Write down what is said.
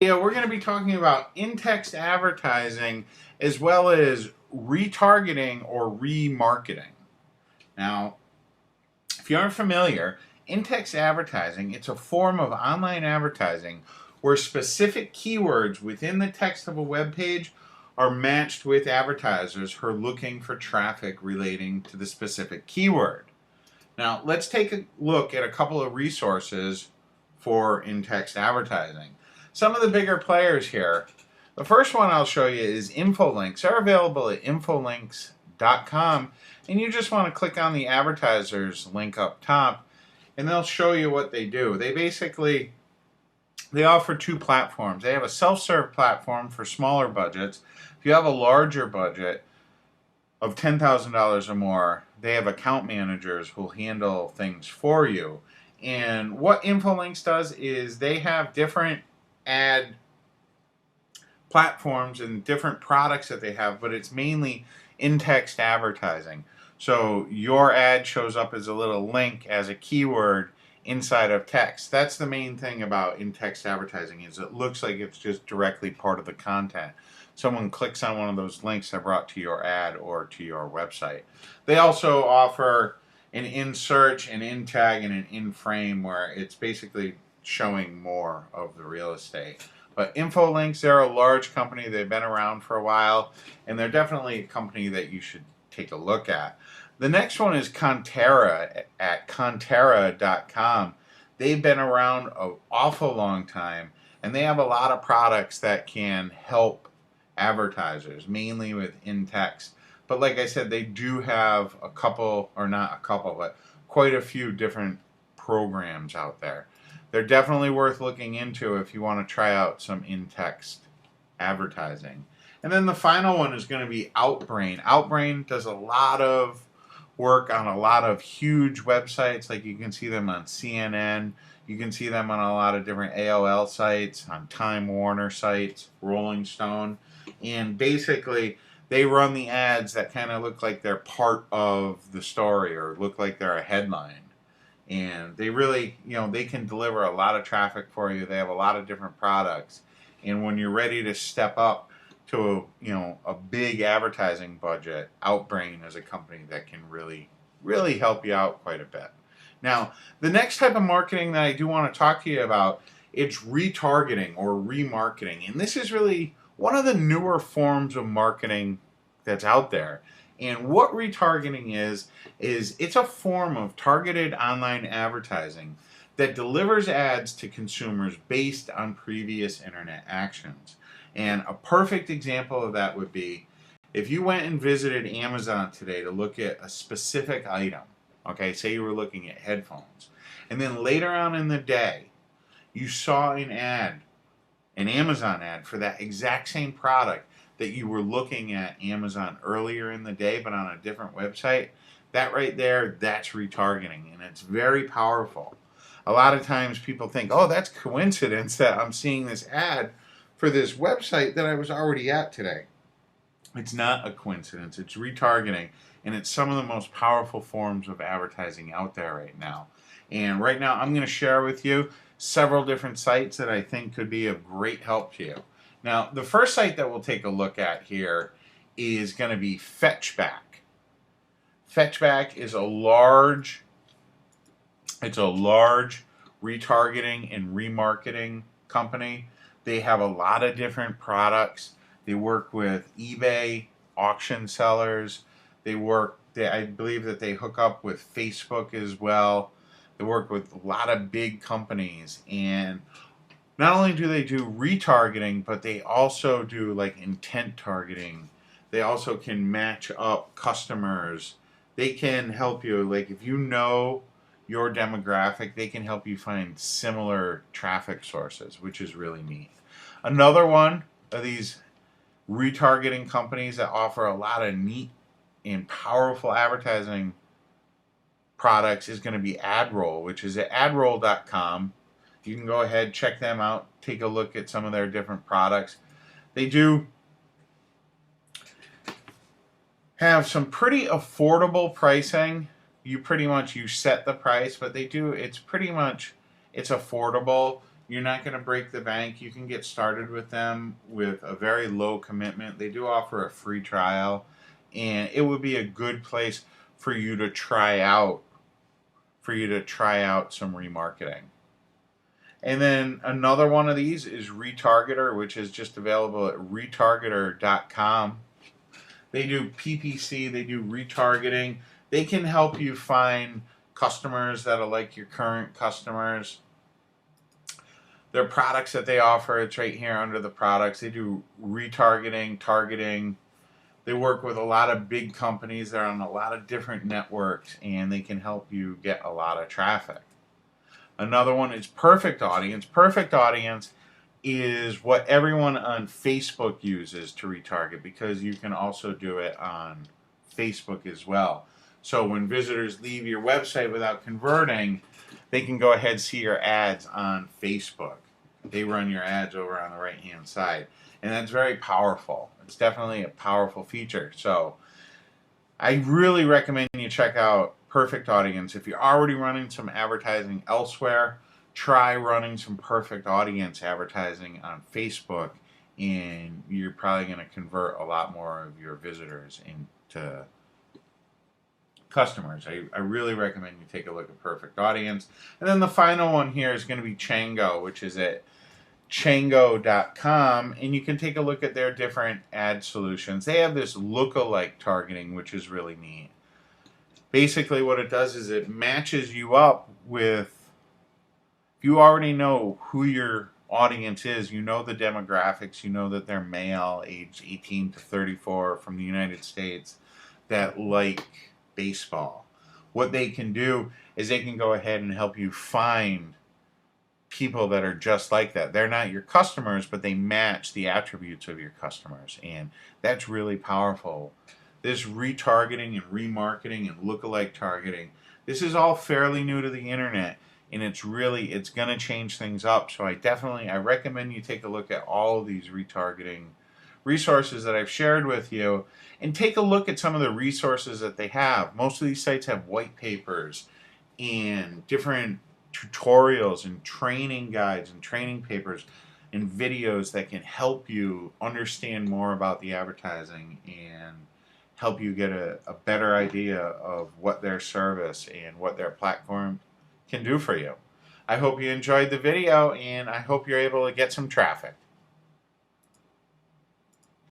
Yeah, we're going to be talking about in-text advertising as well as retargeting or remarketing. Now, if you aren't familiar, in-text advertising, it's a form of online advertising where specific keywords within the text of a web page are matched with advertisers who are looking for traffic relating to the specific keyword. Now, let's take a look at a couple of resources for in-text advertising. Some of the bigger players here. The first one I'll show you is Infolinks. They're available at infolinks.com, and you just want to click on the advertisers link up top, and they'll show you what they do. They offer two platforms. They have a self-serve platform for smaller budgets. If you have a larger budget of $10,000 or more, they have account managers who will handle things for you. And what Infolinks does is they have different ad platforms and different products that they have, but it's mainly in-text advertising. So your ad shows up as a little link, as a keyword inside of text. That's the main thing about in-text advertising, is it looks like it's just directly part of the content. Someone clicks on one of those links, they're brought to your ad or to your website. They also offer an in-search, an in-tag, and an in-frame, where it's basically showing more of the real estate. But Infolinks, they're a large company. They've been around for a while, and they're definitely a company that you should take a look at. The next one is Conterra at Conterra.com. They've been around an awful long time, and they have a lot of products that can help advertisers, mainly with in-text. But like I said, they do have a couple, or not a couple, but quite a few different programs out there. They're definitely worth looking into if you want to try out some in-text advertising. And then the final one is going to be Outbrain. Outbrain does a lot of work on a lot of huge websites. Like you can see them on CNN. You can see them on a lot of different AOL sites, on Time Warner sites, Rolling Stone. And basically, they run the ads that kind of look like they're part of the story or look like they're a headline. And they really, they can deliver a lot of traffic for you. They have a lot of different products. And when you're ready to step up to a big advertising budget, Outbrain is a company that can really help you out quite a bit. Now, the next type of marketing that I do want to talk to you about, it's retargeting or remarketing. And this is really one of the newer forms of marketing that's out there. And what retargeting is it's a form of targeted online advertising that delivers ads to consumers based on previous internet actions. And a perfect example of that would be if you went and visited Amazon today to look at a specific item, okay, say you were looking at headphones, and then later on in the day, you saw an Amazon ad for that exact same product that you were looking at Amazon earlier in the day, but on a different website, that right there, that's retargeting, and it's very powerful. A lot of times people think, oh, that's coincidence that I'm seeing this ad for this website that I was already at today. It's not a coincidence. It's retargeting, and it's some of the most powerful forms of advertising out there right now. And right now, I'm going to share with you several different sites that I think could be of great help to you. Now, the first site that we'll take a look at here is going to be Fetchback. Fetchback is a large retargeting and remarketing company. They have a lot of different products. They work with eBay auction sellers. I believe that they hook up with Facebook as well. They work with a lot of big companies, and not only do they do retargeting, but they also do like intent targeting. They also can match up customers. They can help you, like if you know your demographic, they can help you find similar traffic sources, which is really neat. Another one of these retargeting companies that offer a lot of neat and powerful advertising products is going to be AdRoll, which is at adroll.com. You can go ahead, check them out, take a look at some of their different products. They do have some pretty affordable pricing. You set the price, but it's affordable. You're not going to break the bank. You can get started with them with a very low commitment. They do offer a free trial, and it would be a good place for you to try out some remarketing. And then another one of these is Retargeter, which is just available at retargeter.com. They do PPC, they do retargeting. They can help you find customers that are like your current customers. Their products that they offer, it's right here under the products. They do retargeting, targeting. They work with a lot of big companies. They're on a lot of different networks, and they can help you get a lot of traffic. Another one is Perfect Audience. Perfect Audience is what everyone on Facebook uses to retarget, because you can also do it on Facebook as well. So when visitors leave your website without converting, they can go ahead and see your ads on Facebook. They run your ads over on the right hand side, and that's very powerful. It's definitely a powerful feature. So I really recommend you check out Perfect Audience. If you're already running some advertising elsewhere, try running some Perfect Audience advertising on Facebook, and you're probably going to convert a lot more of your visitors into customers. I really recommend you take a look at Perfect Audience. And then the final one here is going to be Chango, which is at chango.com, and you can take a look at their different ad solutions. They have this lookalike targeting, which is really neat. Basically what it does is it matches you up with, if you already know who your audience is, you know the demographics, you know that they're male, aged 18 to 34 from the United States, that like baseball. What they can do is they can go ahead and help you find people that are just like that. They're not your customers, but they match the attributes of your customers, and that's really powerful. This retargeting and remarketing and lookalike targeting, this is all fairly new to the internet, and it's going to change things up. So I recommend you take a look at all of these retargeting resources that I've shared with you, and take a look at some of the resources that they have. Most of these sites have white papers and different tutorials and training guides and training papers and videos that can help you understand more about the advertising and help you get a better idea of what their service and what their platform can do for you. I hope you enjoyed the video, and I hope you're able to get some traffic.